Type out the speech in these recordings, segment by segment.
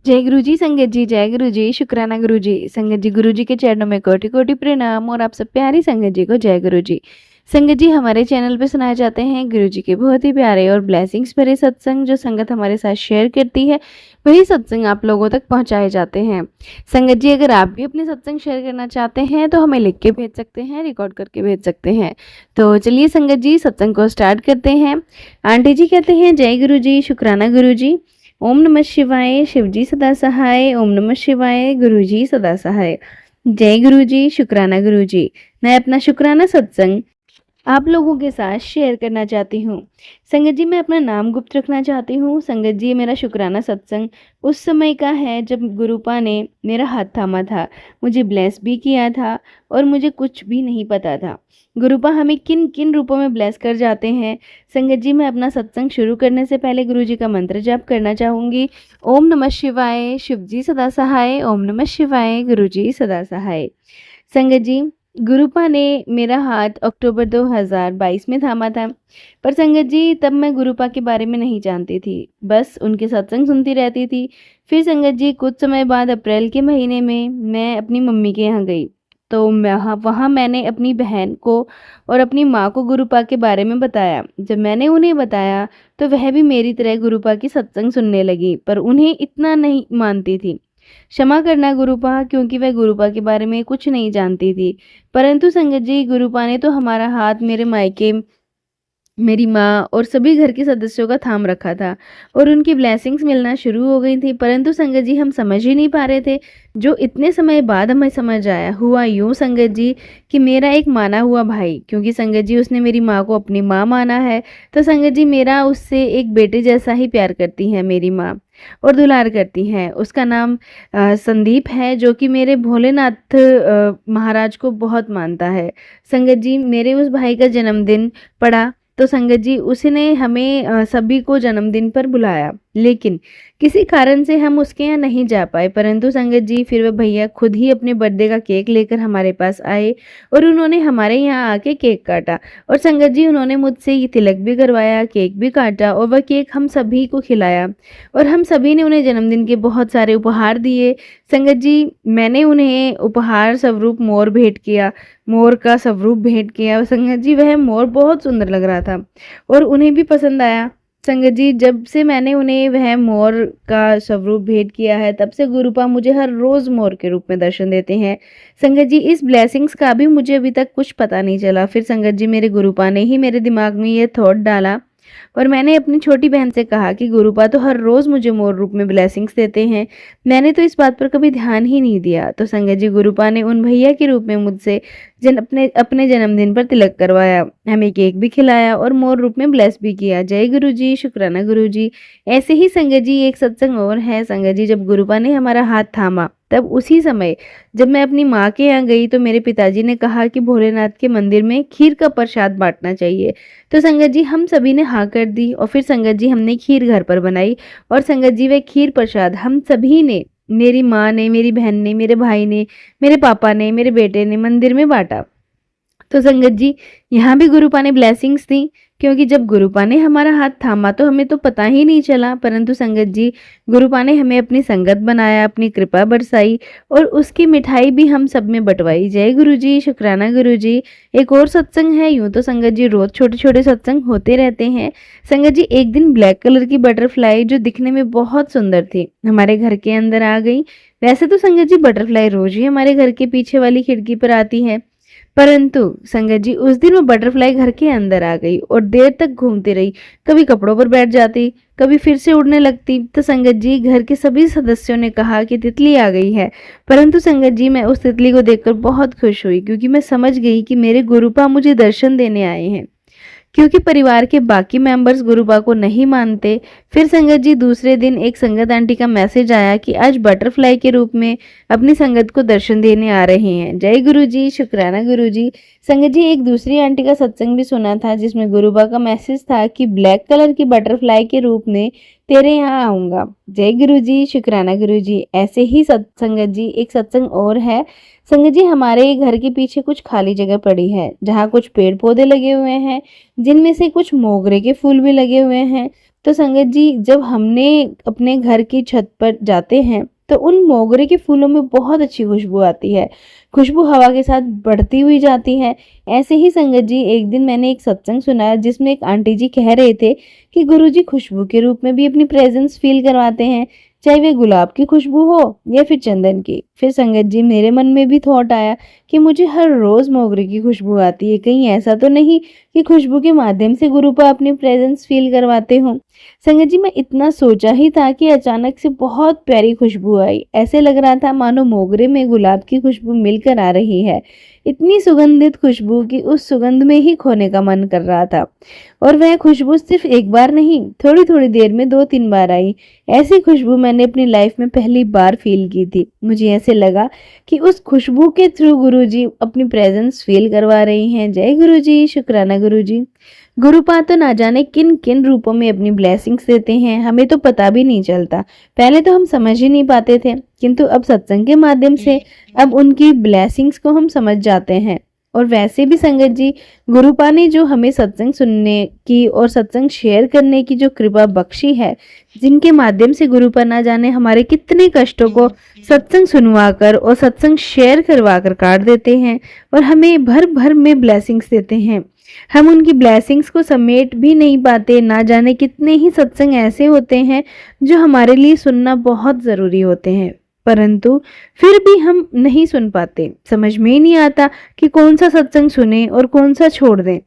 जय गुरु जी संगत जी, जय गुरु जी, शुक्राना गुरु जी। संगत जी, गुरु जी के चरणों में कोटि कोटि प्रणाम और आप सब प्यारी संगत जी को जय गुरु जी। संगत जी, हमारे चैनल पे सुनाए जाते हैं गुरु जी के बहुत ही प्यारे और ब्लेसिंग्स भरे सत्संग। जो संगत हमारे साथ शेयर करती है वही सत्संग आप लोगों तक पहुंचाए जाते हैं। संगत जी, अगर आप भी अपने सत्संग शेयर करना चाहते हैं तो हमें लिख के भेज सकते हैं, रिकॉर्ड करके भेज सकते हैं। तो चलिए संगत जी, सत्संग को स्टार्ट करते हैं। आंटी जी कहते हैं जय गुरु जी, शुक्राना गुरु जी। ओम नमः शिवाय, शिवजी सदा सहाय। ओम नमः शिवाय, गुरु जी सदा सहाय। जय गुरु जी, शुक्राना गुरु जी। मैं अपना शुक्राना सत्संग आप लोगों के साथ शेयर करना चाहती हूँ। संगत जी, मैं अपना नाम गुप्त रखना चाहती हूँ। संगत जी, मेरा शुक्राना सत्संग उस समय का है जब गुरुपा ने मेरा हाथ थामा था, मुझे ब्लेस भी किया था और मुझे कुछ भी नहीं पता था गुरुपा हमें किन किन रूपों में ब्लेस कर जाते हैं। संगत जी, मैं अपना सत्संग शुरू करने से पहले गुरु जी का मंत्र जाप करना चाहूँगी। ओम नमः शिवाय, शिव जी सदा सहाय। ओम नमः शिवाय, गुरु जी सदा सहाय। संगत जी, गुरुपा ने मेरा हाथ अक्टूबर 2022 में थामा था, पर संगत जी तब मैं गुरुपा के बारे में नहीं जानती थी, बस उनके सत्संग सुनती रहती थी। फिर संगत जी कुछ समय बाद अप्रैल के महीने में मैं अपनी मम्मी के यहाँ गई, तो वहाँ मैंने अपनी बहन को और अपनी माँ को गुरुपा के बारे में बताया। जब मैंने उन्हें बताया तो वह भी मेरी तरह गुरुपा की सत्संग सुनने लगी, पर उन्हें इतना नहीं मानती थी। क्षमा करना गुरुपा, क्योंकि वह गुरुपा के बारे में कुछ नहीं जानती थी। परंतु संगत जी, गुरुपा ने तो हमारा हाथ मेरे मायके, मेरी माँ और सभी घर के सदस्यों का थाम रखा था और उनकी ब्लेसिंग्स मिलना शुरू हो गई थी। परंतु संगत जी, हम समझ ही नहीं पा रहे थे। जो इतने समय बाद हमें समझ आया, हुआ यूँ संगत जी कि मेरा एक माना हुआ भाई, क्योंकि संगत जी उसने मेरी माँ को अपनी माँ माना है, तो संगत जी मेरा उससे एक बेटे जैसा ही प्यार करती है मेरी माँ और दुलार करती हैं। उसका नाम संदीप है, जो कि मेरे भोलेनाथ महाराज को बहुत मानता है। संगत जी, मेरे उस भाई का जन्मदिन पड़ा तो संगत जी उसने हमें सभी को जन्मदिन पर बुलाया, लेकिन किसी कारण से हम उसके यहाँ नहीं जा पाए। परंतु संगत जी फिर वह भैया खुद ही अपने बर्थडे का केक लेकर हमारे पास आए और उन्होंने हमारे यहाँ आके केक काटा। और संगत जी उन्होंने मुझसे ये तिलक भी करवाया, केक भी काटा और वह केक हम सभी को खिलाया और हम सभी ने उन्हें जन्मदिन के बहुत सारे उपहार दिए। संगत जी, मैंने उन्हें उपहार स्वरूप मोर भेंट किया, मोर का स्वरूप भेंट किया। संगत जी वह मोर बहुत सुंदर लग रहा था और उन्हें भी पसंद आया। संगत जी, जब से मैंने उन्हें वह मोर का स्वरूप भेंट किया है, तब से गुरुपा मुझे हर रोज मोर के रूप में दर्शन देते हैं। संगत जी, इस ब्लेसिंग्स का भी मुझे अभी तक कुछ पता नहीं चला। फिर संगत जी मेरे गुरुपा ने ही मेरे दिमाग में ये थॉट डाला और मैंने अपनी छोटी बहन से कहा कि गुरुपा तो हर रोज मुझे मोर रूप में ब्लेसिंग्स देते हैं, मैंने तो इस बात पर कभी ध्यान ही नहीं दिया। तो संगत जी, गुरुपा ने उन भैया के रूप में मुझसे अपने अपने जन्मदिन पर तिलक करवाया, हमें केक भी खिलाया और मोर रूप में ब्लेस भी किया। जय गुरु जी, शुक्राना गुरु जी। ऐसे ही संगत जी एक सत्संग और है संगत जी, जब गुरुपा ने हमारा हाथ थामा, तब उसी समय जब मैं अपनी माँ के यहाँ गई तो मेरे पिताजी ने कहा कि भोलेनाथ के मंदिर में खीर का प्रसाद बांटना चाहिए। तो संगत जी हम सभी ने हाँ कर दी और फिर संगत जी हमने खीर घर पर बनाई और संगत जी वह खीर प्रसाद हम सभी ने, मेरी माँ ने, मेरी बहन ने, मेरे भाई ने, मेरे पापा ने, मेरे बेटे ने मंदिर में बांटा। तो संगत जी, यहाँ भी गुरुपा ने ब्लेसिंग्स दी, क्योंकि जब गुरुपा ने हमारा हाथ थामा तो हमें तो पता ही नहीं चला। परंतु संगत जी, गुरुपा ने हमें अपनी संगत बनाया, अपनी कृपा बरसाई और उसकी मिठाई भी हम सब में बंटवाई। जय गुरु जी, शुक्राना गुरु जी। एक और सत्संग है, यूं तो संगत जी रोज छोटे छोटे सत्संग होते रहते हैं। संगत जी, एक दिन ब्लैक कलर की बटरफ्लाई जो दिखने में बहुत सुंदर थी, हमारे घर के अंदर आ गई। वैसे तो संगत जी बटरफ्लाई रोज ही हमारे घर के पीछे वाली खिड़की पर आती है, परंतु संगत जी उस दिन वो बटरफ्लाई घर के अंदर आ गई और देर तक घूमती रही, कभी कपड़ों पर बैठ जाती, कभी फिर से उड़ने लगती। तो संगत जी घर के सभी सदस्यों ने कहा कि तितली आ गई है। परंतु संगत जी मैं उस तितली को देखकर बहुत खुश हुई, क्योंकि मैं समझ गई कि मेरे गुरुपा मुझे दर्शन देने आए हैं, क्योंकि परिवार के बाकी मेंबर्स गुरुपा को नहीं मानते। फिर संगत जी दूसरे दिन एक संगत आंटी का मैसेज आया कि आज बटरफ्लाई के रूप में अपनी संगत को दर्शन देने आ रहे हैं। जय गुरु जी, शुक्राना गुरु जी। संगत जी एक दूसरी आंटी का सत्संग भी सुना था, जिसमें गुरुपा का मैसेज था कि ब्लैक कलर की बटरफ्लाई के रूप में तेरे यहाँ आऊंगा। जय गुरु जी, शुक्राना गुरु जी। ऐसे ही संगत जी एक सत्संग और है। संगत जी हमारे घर के पीछे कुछ खाली जगह पड़ी है, जहाँ कुछ पेड़ पौधे लगे हुए हैं, जिनमें से कुछ मोगरे के फूल भी लगे हुए हैं। तो संगत जी जब हमने अपने घर की छत पर जाते हैं तो उन मोगरे के फूलों में बहुत अच्छी खुशबू आती है। खुशबू हवा के साथ बढ़ती हुई जाती है। ऐसे ही संगत जी एक दिन मैंने एक सत्संग सुना जिसमें एक आंटी जी कह रहे थे कि गुरुजी खुशबू के रूप में भी अपनी प्रेजेंस फील करवाते हैं, चाहे वे गुलाब की खुशबू हो या फिर चंदन की। फिर संगत जी मेरे मन में भी थॉट आया कि मुझे हर रोज मोगरे की खुशबू आती है, कहीं ऐसा तो नहीं कि खुशबू के माध्यम से गुरुपा अपनी प्रेजेंस फील करवाते हों। संगत जी मैं इतना सोचा ही था कि अचानक से बहुत प्यारी खुशबू आई। ऐसे लग रहा था मानो मोगरे में गुलाब की खुशबू मिलकर आ रही है। इतनी सुगंधित खुशबू कि उस सुगंध में ही खोने का मन कर रहा था। और वह खुशबू सिर्फ एक बार नहीं, थोड़ी थोड़ी देर में 2-3 बार आई। ऐसी खुशबू मैंने अपनी लाइफ में पहली बार फील की थी। मुझे ऐसे लगा कि उस खुशबू के थ्रू गुरुजी अपनी प्रेजेंस फील करवा रही हैं। जय गुरुजी, शुक्राना गुरुजी। गुरुपा तो ना जाने किन किन रूपों में अपनी ब्लेसिंग्स देते हैं, हमें तो पता भी नहीं चलता। पहले तो हम समझ ही नहीं पाते थे, किंतु अब सत्संग के माध्यम से अब उनकी ब्लेसिंग्स को हम समझ जाते हैं। और वैसे भी संगत जी गुरुपा ने जो हमें सत्संग सुनने की और सत्संग शेयर करने की जो कृपा बख्शी है, जिनके माध्यम से गुरुपा ना जाने हमारे कितने कष्टों को सत्संग सुनवाकर और सत्संग शेयर करवाकर काट देते हैं और हमें भर भर में ब्लेसिंग्स देते हैं। हम उनकी ब्लेसिंग्स को समेट भी नहीं पाते। ना जाने कितने ही सत्संग ऐसे होते हैं जो हमारे लिए सुनना बहुत ज़रूरी होते हैं, परंतु फिर भी हम नहीं सुन पाते। समझ में ही नहीं आता कि कौन सा सत्संग सुने और कौन सा छोड़ दें।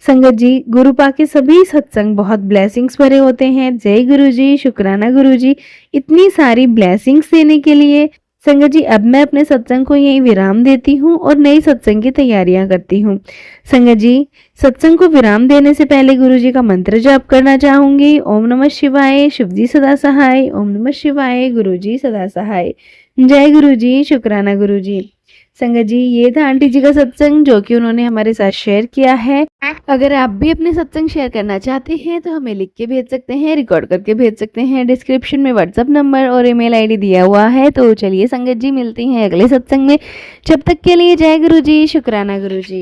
संगत जी गुरुपा के सभी सत्संग बहुत ब्लेसिंग्स भरे होते हैं। जय गुरु जी, शुक्राना गुरु जी इतनी सारी ब्लेसिंग्स देने के लिए। संगत जी अब मैं अपने सत्संग को यहीं विराम देती हूँ और नई सत्संग की तैयारियां करती हूँ। संगत जी सत्संग को विराम देने से पहले गुरु जी का मंत्र जाप करना चाहूंगी। ओम नमः शिवाय, शिव जी सदा सहाय। ओम नमः शिवाय, गुरु जी सदा सहाय। जय गुरु जी, शुक्राना गुरु जी। संगत जी ये था आंटी जी का सत्संग जो कि उन्होंने हमारे साथ शेयर किया है। अगर आप भी अपने सत्संग शेयर करना चाहते हैं तो हमें लिख के भेज सकते हैं, रिकॉर्ड करके भेज सकते हैं। डिस्क्रिप्शन में व्हाट्सएप नंबर और ईमेल आईडी दिया हुआ है। तो चलिए संगत जी मिलती हैं अगले सत्संग में। जब तक के लिए जय गुरु जी, शुक्राना गुरु जी।